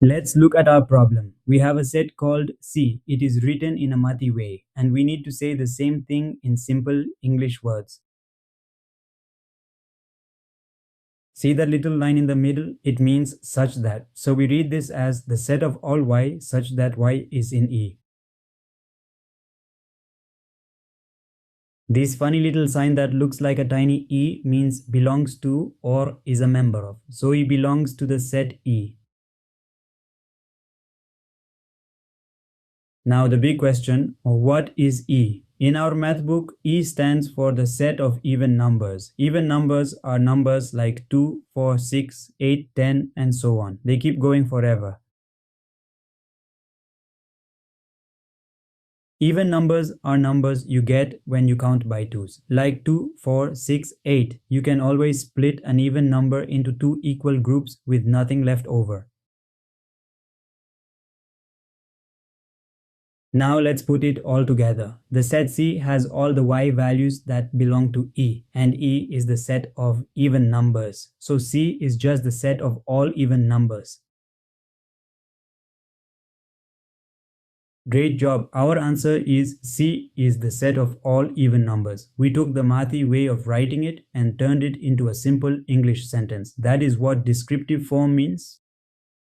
Let's look at our problem. We have a set called C. It is written in a Mati way, and we need to say the same thing in simple English words. See that little line in the middle? It means such that. So we read this as the set of all y such that y is in E. This funny little sign that looks like a tiny E means belongs to or is a member of. So E belongs to the set E. Now the big question, what is E? In our math book, E stands for the set of even numbers. Even numbers are numbers like 2, 4, 6, 8, 10, and so on. They keep going forever. Even numbers are numbers you get when you count by twos. Like 2, 4, 6, 8. You can always split an even number into two equal groups with nothing left over. Now let's put it all together. The set C has all the y values that belong to E, and E is the set of even numbers. So C is just the set of all even numbers. Great job. Our answer is C is the set of all even numbers. We took the Mati way of writing it and turned it into a simple English sentence. That is what descriptive form means.